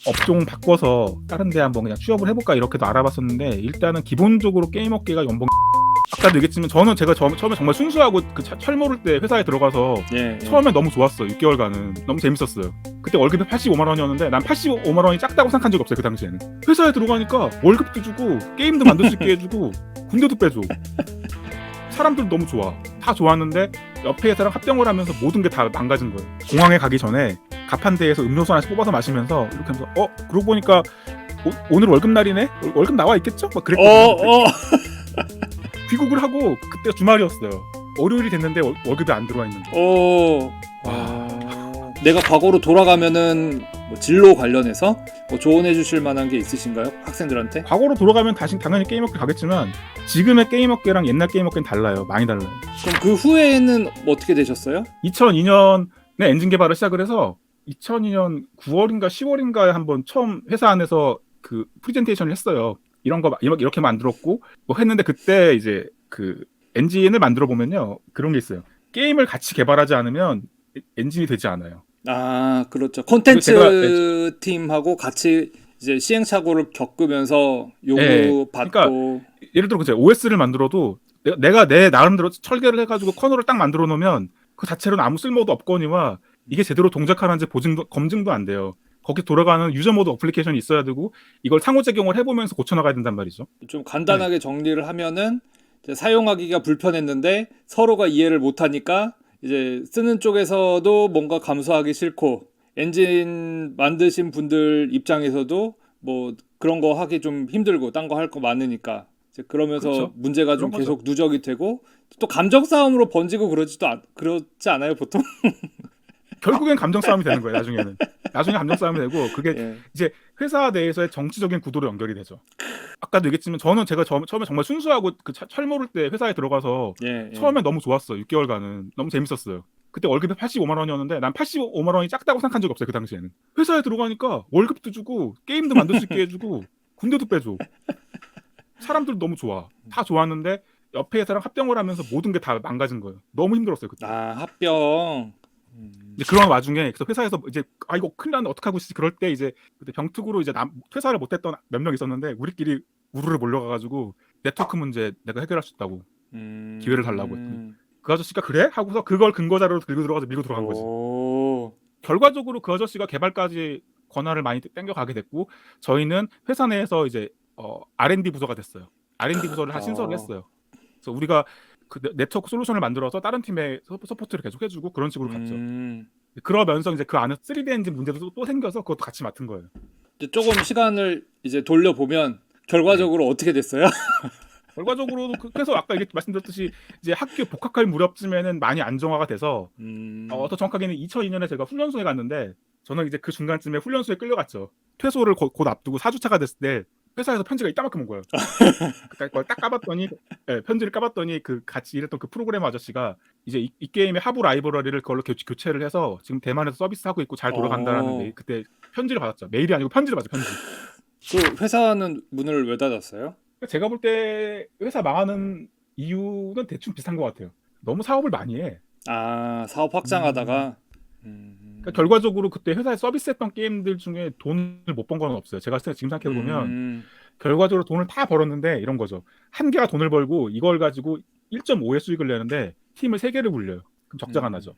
업종 바꿔서 다른 데 한번 그냥 취업을 해볼까 이렇게도 알아봤었는데 일단은 기본적으로 게임 업계가 연봉 아까도 얘기했지만 제가 처음에 정말 순수하고 그 철 모를 때 회사에 들어가서 예, 예. 처음에 너무 좋았어요. 6개월간은 너무 재밌었어요. 그때 월급이 85만 원이었는데 난 85만 원이 작다고 생각한 적이 없어요. 그 당시에는 회사에 들어가니까 월급도 주고 게임도 만들 수 있게 해주고 군대도 빼줘. 사람들 너무 좋아. 다 좋았는데 옆에 회사랑 합병을 하면서 모든 게 다 망가진 거예요. 공항에 가기 전에 가판대에서 음료수 하나씩 뽑아서 마시면서 이렇게 하면서 그러고 보니까 오늘 월급 날이네? 월급 나와 있겠죠? 막 그랬거든요. 귀국을 하고 그때가 주말이었어요. 월요일이 됐는데 월급이 안 들어와 있는 거예요. 내가 과거로 돌아가면은 뭐 진로 관련해서 뭐 조언해 주실 만한 게 있으신가요? 학생들한테? 과거로 돌아가면 다시 당연히 게임업계 가겠지만 지금의 게임업계랑 옛날 게임업계는 달라요. 많이 달라요. 그럼 그 후에는 뭐 어떻게 되셨어요? 2002년에 엔진 개발을 시작을 해서 2002년 9월인가 10월인가에 한번 처음 회사 안에서 그 프레젠테이션을 했어요. 이런 거 이렇게 만들었고 뭐 했는데 그때 이제 그 엔진을 만들어 보면요. 그런 게 있어요. 게임을 같이 개발하지 않으면 엔진이 되지 않아요. 아, 그렇죠. 콘텐츠 팀하고 같이 이제 시행착오를 겪으면서 요구 받고. 그러니까 예를 들어 OS를 만들어도 내가 내 나름대로 설계를 해가지고 커널을 딱 만들어 놓으면 그 자체로는 아무 쓸모도 없거니와 이게 제대로 동작하는지 검증도 안 돼요. 거기 돌아가는 유저 모드 어플리케이션이 있어야 되고 이걸 상호작용을 해보면서 고쳐나가야 된단 말이죠. 좀 간단하게 정리를 하면은 이제 사용하기가 불편했는데 서로가 이해를 못하니까 이제 쓰는 쪽에서도 뭔가 감수하기 싫고 엔진 만드신 분들 입장에서도 뭐 그런 거 하기 좀 힘들고 딴 거 할 거 많으니까 이제 그러면서 그렇죠. 문제가 좀 계속 누적이 되고 또 감정 싸움으로 번지고 그러지 않아요 보통? 결국엔 감정 싸움이 되는 거예요. 나중에 감정 싸움이 되고 그게 이제 회사 내에서의 정치적인 구도로 연결이 되죠. 아까도 얘기했지만 제가 처음에 정말 순수하고 그 철 모를 때 회사에 들어가서 처음에 너무 좋았어요. 6개월간은 너무 재밌었어요. 그때 월급이 85만 원이었는데 난 85만 원이 작다고 생각한 적이 없어요. 그 당시에는 회사에 들어가니까 월급도 주고 게임도 만들 수 있게 해주고 군대도 빼줘. 사람들 너무 좋아. 다 좋았는데 옆에 회사랑 합병을 하면서 모든 게 다 망가진 거예요. 너무 힘들었어요 그때. 합병. 이제 그런 와중에 그래서 회사에서 이제 이거 큰일 났네 어떡하고 있지 그럴 때 이제 그때 병특으로 이제 퇴사를 못했던 몇 명 있었는데 우리끼리 우르르 몰려가가지고 네트워크 문제 내가 해결할 수 있다고 기회를 달라고 했더니 그 아저씨가 그래? 하고서 그걸 근거 자료로 들고 들어가서 밀고 들어간 거지. 결과적으로 그 아저씨가 개발까지 권한을 많이 땡겨가게 됐고 저희는 회사 내에서 이제 R&D 부서가 됐어요. R&D 부서를 신설을 했어요. 그래서 우리가 그 네트워크 솔루션을 만들어서 다른 팀에 서포트를 계속 해주고 그런 식으로 갔죠. 그러면서 이제 그 안에 3D 엔진 문제도 또 생겨서 그것도 같이 맡은 거예요. 이제 조금 시간을 이제 돌려보면 결과적으로 어떻게 됐어요? 결과적으로도 그래서 아까 말씀드렸듯이 이제 학교 복학할 무렵쯤에는 많이 안정화가 돼서 더 정확하게는 2002년에 제가 훈련소에 갔는데 저는 이제 그 중간쯤에 훈련소에 끌려갔죠. 퇴소를 곧 앞두고 4주차가 됐을 때 회사에서 편지가 이따만큼 온 거예요. 그걸 딱 까봤더니 편지를 까봤더니 그 같이 일했던 그 프로그램 아저씨가 이제 이 게임의 하부 라이브러리를 그걸로 교체를 해서 지금 대만에서 서비스하고 있고 잘 돌아간다라는 메일, 그때 편지를 받았죠. 메일이 아니고 편지를 받았죠. 편지. 그 회사는 문을 왜 닫았어요? 제가 볼 때 회사 망하는 이유는 대충 비슷한 것 같아요. 너무 사업을 많이 해. 사업 확장하다가. 그러니까 결과적으로 그때 회사에 서비스했던 게임들 중에 돈을 못 번 건 없어요. 제가 지금 생각해보면 결과적으로 돈을 다 벌었는데 이런 거죠. 한 개가 돈을 벌고 이걸 가지고 1.5의 수익을 내는데 팀을 3개를 굴려요. 그럼 적자가 나죠.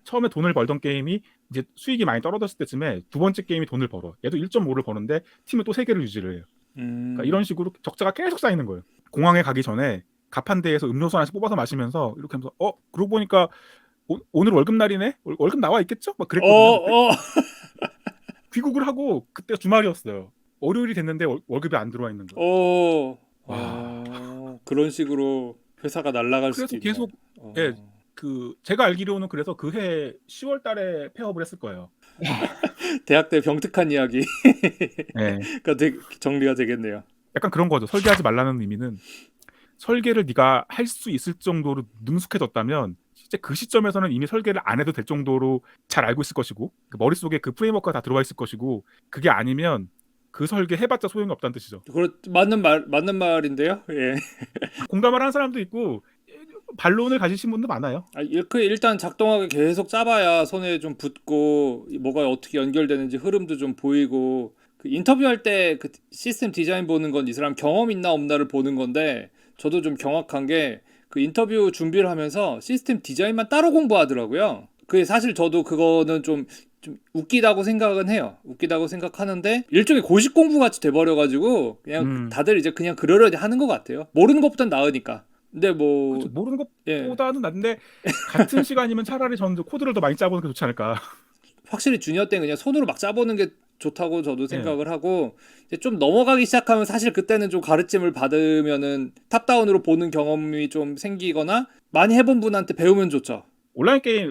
처음에 돈을 벌던 게임이 이제 수익이 많이 떨어졌을 때쯤에 두 번째 게임이 돈을 벌어. 얘도 1.5를 버는데 팀은 또 3개를 유지를 해요. 그러니까 이런 식으로 적자가 계속 쌓이는 거예요. 공항에 가기 전에 가판대에서 음료수 하나씩 뽑아서 마시면서 이렇게 하면서 그러고 보니까 오늘 월급 날이네? 월급 나와 있겠죠? 막 그랬거든요. 귀국을 하고 그때가 주말이었어요. 월요일이 됐는데 월급이 안 들어와 있는 거예요. 그런 식으로 회사가 날아갈 수도 있네. 그래서 계속 제가 알기로는 그래서 그해 10월 달에 폐업을 했을 거예요. 대학 때 병특한 이야기. 가 정리가 되겠네요. 약간 그런 거죠. 설계하지 말라는 의미는 설계를 네가 할 수 있을 정도로 능숙해졌다면 실제 그 시점에서는 이미 설계를 안 해도 될 정도로 잘 알고 있을 것이고 그 머릿속에 그 프레임워크가 다 들어와 있을 것이고 그게 아니면 그 설계 해봤자 소용이 없다는 뜻이죠. 맞는 말인데요. 공감을 하는 사람도 있고 반론을 가지신 분도 많아요. 일단 작동하게 계속 짜봐야 손에 좀 붙고 뭐가 어떻게 연결되는지 흐름도 좀 보이고 그 인터뷰할 때 그 시스템 디자인 보는 건 이 사람 경험 있나 없나를 보는 건데 저도 좀 경악한 게 그 인터뷰 준비를 하면서 시스템 디자인만 따로 공부하더라고요. 그게 사실 저도 그거는 좀 웃기다고 생각은 해요. 웃기다고 생각하는데 일종의 고시 공부 같이 돼버려가지고 그냥 다들 이제 그냥 그러려니 하는 것 같아요. 모르는 것보단 나으니까. 근데 뭐 그렇죠. 모르는 예. 것보다는 낫는데 같은 시간이면 차라리 저는 코드를 더 많이 짜보는 게 좋지 않을까. 확실히 주니어 때는 그냥 손으로 막 짜보는 게 좋다고 저도 예. 생각을 하고 이제 좀 넘어가기 시작하면 사실 그때는 좀 가르침을 받으면은 탑다운으로 보는 경험이 좀 생기거나 많이 해본 분한테 배우면 좋죠.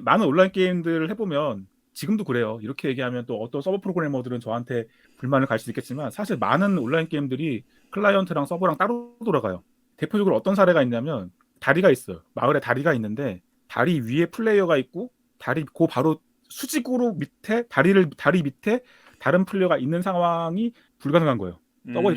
많은 온라인 게임들을 해보면 지금도 그래요. 이렇게 얘기하면 또 어떤 서버 프로그래머들은 저한테 불만을 갈 수도 있겠지만 사실 많은 온라인 게임들이 클라이언트랑 서버랑 따로 돌아가요. 대표적으로 어떤 사례가 있냐면 다리가 있어요. 마을에 다리가 있는데 다리 위에 플레이어가 있고 다리 그 바로 수직으로 밑에 다리 밑에 다른 플레이어가 있는 상황이 불가능한 거예요.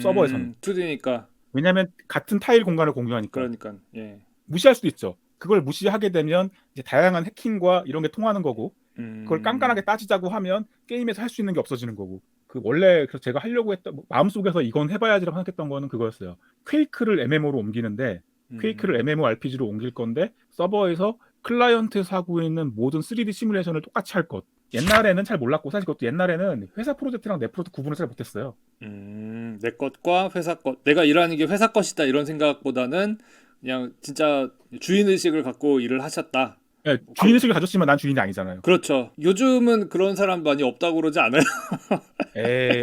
서버에서는. 2D니까 왜냐하면 같은 타일 공간을 공유하니까. 그러니까 예. 무시할 수도 있죠. 그걸 무시하게 되면 이제 다양한 해킹과 이런 게 통하는 거고 그걸 깐깐하게 따지자고 하면 게임에서 할 수 있는 게 없어지는 거고 그 원래 그래서 제가 하려고 했던 마음속에서 이건 해봐야지라고 생각했던 거는 그거였어요. 퀘이크를 MMO로 옮기는데 퀘이크를 MMORPG로 옮길 건데 서버에서 클라이언트에서 하고 있는 모든 3D 시뮬레이션을 똑같이 할 것. 옛날에는 잘 몰랐고 사실 그것도 옛날에는 회사 프로젝트랑 내 프로젝트 구분을 잘 못했어요. 내 것과 회사 것 내가 일하는 게 회사 것이다 이런 생각보다는 그냥 진짜 주인의식을 갖고 일을 하셨다. 네, 주인의식을 가졌지만 난 주인이 아니잖아요. 그렇죠. 요즘은 그런 사람 많이 없다고 그러지 않아요?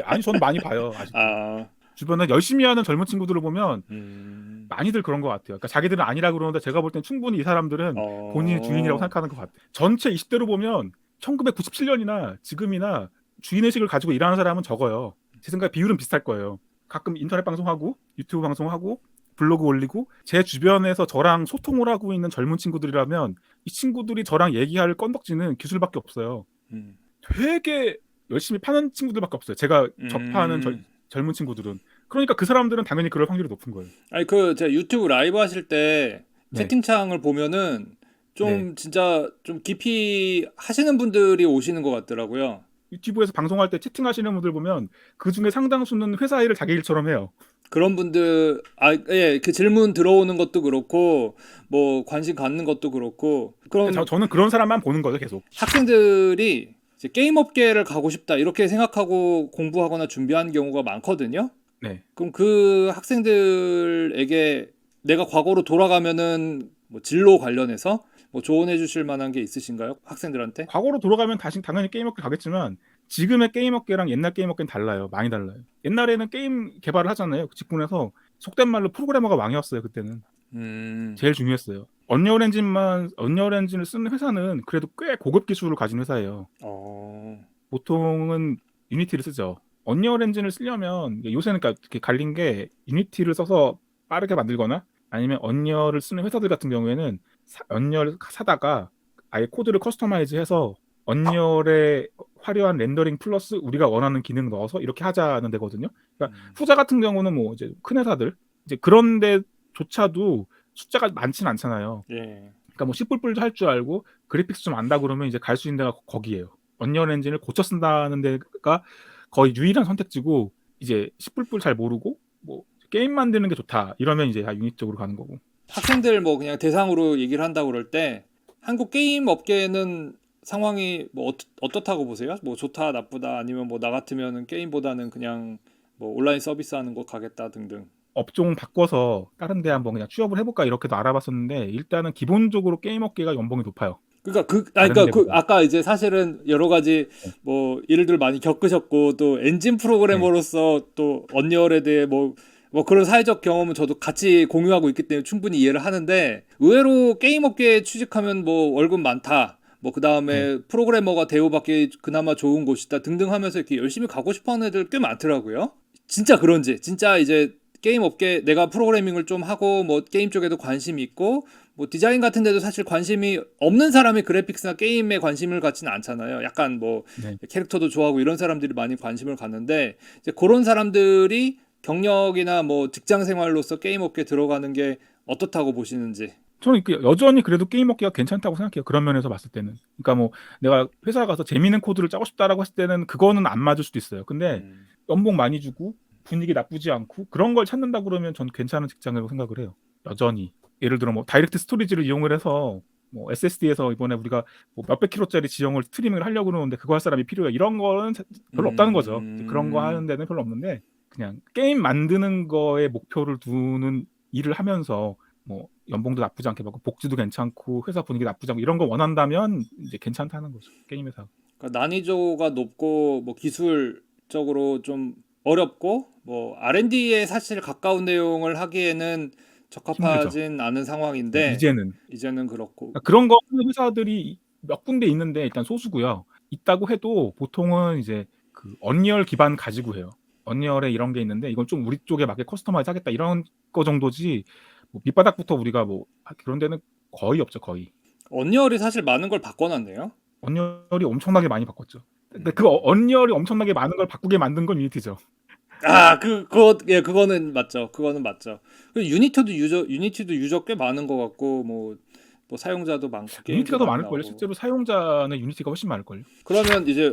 아니 저는 많이 봐요. 아직도. 아, 주변에 열심히 하는 젊은 친구들을 보면 많이들 그런 것 같아요. 그러니까 자기들은 아니라 그러는데 제가 볼 땐 충분히 이 사람들은 본인이 주인이라고 생각하는 것 같아요. 전체 20대로 보면 1997년이나 지금이나 주인의식을 가지고 일하는 사람은 적어요. 제 생각에 비율은 비슷할 거예요. 가끔 인터넷 방송하고 유튜브 방송하고 블로그 올리고 제 주변에서 저랑 소통을 하고 있는 젊은 친구들이라면 이 친구들이 저랑 얘기할 건덕지는 기술밖에 없어요. 되게 열심히 파는 친구들밖에 없어요. 제가 접하는 젊은 친구들은. 그러니까 그 사람들은 당연히 그럴 확률이 높은 거예요. 아니 제가 유튜브 라이브 하실 때 네. 채팅창을 보면은 좀 진짜 좀 깊이 하시는 분들이 오시는 것 같더라고요. 유튜브에서 방송할 때 채팅하시는 분들 보면 그 중에 상당수는 회사 일을 자기 일처럼 해요. 그런 분들 그 질문 들어오는 것도 그렇고 뭐 관심 갖는 것도 그렇고 그런 저는 그런 사람만 보는 거죠, 계속. 학생들이 이제 게임 업계를 가고 싶다 이렇게 생각하고 공부하거나 준비하는 경우가 많거든요. 네. 그럼 그 학생들에게 내가 과거로 돌아가면은 뭐 진로 관련해서 뭐 조언해 주실 만한 게 있으신가요? 학생들한테? 과거로 돌아가면 다시 당연히 게임 업계 가겠지만 지금의 게임 업계랑 옛날 게임 업계는 달라요. 많이 달라요. 옛날에는 게임 개발을 하잖아요. 직군에서 속된 말로 프로그래머가 왕이었어요. 그때는. 제일 중요했어요. 언리얼 엔진을 쓰는 회사는 그래도 꽤 고급 기술을 가진 회사예요. 보통은 유니티를 쓰죠. 언리얼 엔진을 쓰려면 요새는 그러니까 이렇게 갈린 게 유니티를 써서 빠르게 만들거나 아니면 언리얼을 쓰는 회사들 같은 경우에는 언리얼 사다가 아예 코드를 커스터마이즈해서 언리얼의 화려한 렌더링 플러스 우리가 원하는 기능 넣어서 이렇게 하자는 데거든요. 그러니까 후자 같은 경우는 뭐 이제 큰 회사들 이제 그런 데조차도 숫자가 많진 않잖아요. 그러니까 뭐 C++도 할 줄 알고 그래픽스 좀 안다 그러면 이제 갈 수 있는 데가 거기예요. 언리얼 엔진을 고쳐 쓴다는 데가 거의 유일한 선택지고 이제 C++ 잘 모르고 뭐 게임 만드는 게 좋다 이러면 이제 유니티 쪽으로 가는 거고. 학생들 뭐 그냥 대상으로 얘기를 한다고 그럴 때 한국 게임 업계는 상황이 뭐 어떻다고 보세요? 뭐 좋다 나쁘다 아니면 뭐 나 같으면은 게임보다는 그냥 뭐 온라인 서비스 하는 거 가겠다 등등. 업종 바꿔서 다른 데 한번 그냥 취업을 해볼까 이렇게도 알아봤었는데 일단은 기본적으로 게임 업계가 연봉이 높아요. 그러니까 아까 이제 사실은 여러 가지 뭐 일들 많이 겪으셨고 또 엔진 프로그래머로서 또 언리얼에 대해 뭐 그런 사회적 경험은 저도 같이 공유하고 있기 때문에 충분히 이해를 하는데 의외로 게임 업계에 취직하면 뭐 월급 많다. 뭐 그 다음에 프로그래머가 대우받기 그나마 좋은 곳이다 등등 하면서 이렇게 열심히 가고 싶어하는 애들 꽤 많더라고요. 진짜 그런지 진짜 이제 게임 업계 내가 프로그래밍을 좀 하고 뭐 게임 쪽에도 관심이 있고 뭐 디자인 같은 데도 사실 관심이 없는 사람이 그래픽스나 게임에 관심을 갖지는 않잖아요. 약간 뭐 캐릭터도 좋아하고 이런 사람들이 많이 관심을 갖는데 이제 그런 사람들이 경력이나 뭐 직장 생활로서 게임 업계에 들어가는 게 어떻다고 보시는지. 저는 여전히 그래도 게임 업계가 괜찮다고 생각해요. 그런 면에서 봤을 때는. 그러니까 뭐 내가 회사 가서 재미있는 코드를 짜고 싶다라고 했을 때는 그거는 안 맞을 수도 있어요. 근데 연봉 많이 주고 분위기 나쁘지 않고 그런 걸 찾는다 그러면 전 괜찮은 직장이라고 생각을 해요. 여전히. 예를 들어 뭐 다이렉트 스토리지를 이용을 해서 뭐 SSD에서 이번에 우리가 뭐 몇백 킬로짜리 지형을 스트리밍을 하려고 그러는데 그거 할 사람이 필요해. 이런 거는 별로 없다는 거죠. 그런 거 하는 데는 별로 없는데 그냥 게임 만드는 거에 목표를 두는 일을 하면서 뭐 연봉도 나쁘지 않게 받고 복지도 괜찮고 회사 분위기 나쁘지 않고 이런 거 원한다면 이제 괜찮다는 거죠. 게임 회사. 그러니까 난이도가 높고 뭐 기술적으로 좀 어렵고 뭐 R&D에 사실 가까운 내용을 하기에는 적합하진 않은 상황인데 이제는 그렇고. 그러니까 그런 거 하는 회사들이 몇 군데 있는데 일단 소수고요. 있다고 해도 보통은 이제 그 언리얼 기반 가지고 해요. 언리얼에 이런 게 있는데 이건 좀 우리 쪽에 맞게 커스터마이즈 하겠다 이런 거 정도지 뭐 밑바닥부터 우리가 뭐 그런 데는 거의 없죠. 거의. 언리얼이 사실 많은 걸 바꿔놨네요. 언리얼이 엄청나게 많이 바꿨죠. 근데 그 언리얼이 엄청나게 많은 걸 바꾸게 만든 건 유니티죠. 그거는 맞죠. 그거는 맞죠. 유니티도 유저 꽤 많은 것 같고 뭐 사용자도 많고 유니티가 더 많을걸요. 실제로 사용자는 유니티가 훨씬 많을걸요. 그러면 이제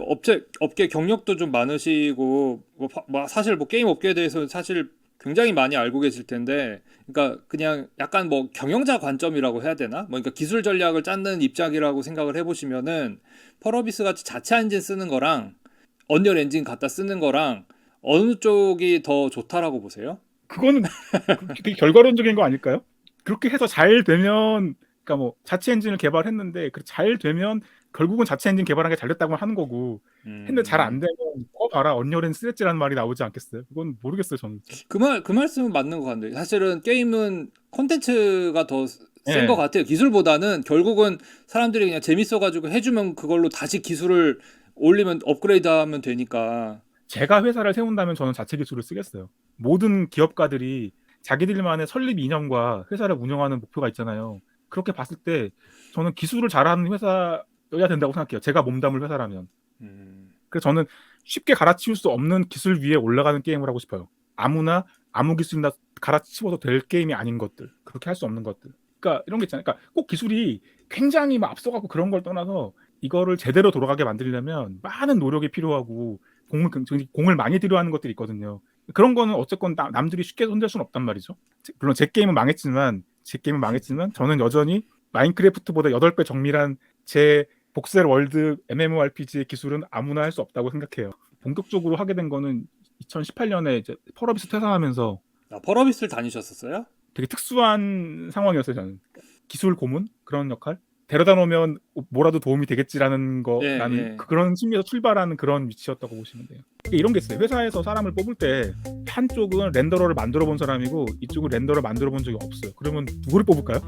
업계 경력도 좀 많으시고 사실 뭐 게임 업계에 대해서 사실 굉장히 많이 알고 계실 텐데, 그러니까 그냥 약간 뭐 경영자 관점이라고 해야 되나? 뭐 그러니까 기술 전략을 짰는 입장이라고 생각을 해보시면은 펄어비스 같이 자체 엔진 쓰는 거랑 언리얼 엔진 갖다 쓰는 거랑 어느 쪽이 더 좋다라고 보세요? 그거는 되게 결과론적인 거 아닐까요? 그렇게 해서 잘 되면 그러니까 뭐 자체 엔진을 개발했는데 잘 되면 결국은 자체 엔진 개발한 게 잘 됐다고 하는 거고 했는데 잘 안 되면 봐라 언리얼 엔진 쓰레찌라는 말이 나오지 않겠어요? 그건 모르겠어요 저는. 그 말씀은 맞는 것 같네요. 사실은 게임은 콘텐츠가 더 센 것 같아요. 기술보다는 결국은 사람들이 그냥 재밌어가지고 해주면 그걸로 다시 기술을 올리면 업그레이드하면 되니까. 제가 회사를 세운다면 저는 자체 기술을 쓰겠어요. 모든 기업가들이 자기들만의 설립 이념과 회사를 운영하는 목표가 있잖아요. 그렇게 봤을 때 저는 기술을 잘하는 회사여야 된다고 생각해요. 제가 몸담을 회사라면. 그래서 저는 쉽게 갈아치울 수 없는 기술 위에 올라가는 게임을 하고 싶어요. 아무나 아무 기술이나 갈아치워도 될 게임이 아닌 것들. 그렇게 할 수 없는 것들. 그러니까 이런 게 있잖아요. 그러니까 꼭 기술이 굉장히 막 앞서가고 그런 걸 떠나서 이거를 제대로 돌아가게 만들려면 많은 노력이 필요하고 공을 많이 들여야 하는 것들이 있거든요. 그런 거는 어쨌건 남들이 쉽게 손댈 수는 없단 말이죠. 물론 제 게임은 망했지만 저는 여전히 마인크래프트보다 8배 정밀한 제 복셀 월드 MMORPG의 기술은 아무나 할 수 없다고 생각해요. 본격적으로 하게 된 거는 2018년에 이제 펄어비스 퇴사하면서. 펄어비스를 다니셨었어요? 되게 특수한 상황이었어요. 저는 기술 고문 그런 역할 데려다 놓으면 뭐라도 도움이 되겠지라는 거라는 그런 심리에서 출발하는 그런 위치였다고 보시면 돼요. 이런 게 있어요. 회사에서 사람을 뽑을 때 한쪽은 렌더러를 만들어 본 사람이고 이쪽은 렌더를 만들어 본 적이 없어요. 그러면 누구를 뽑을까요?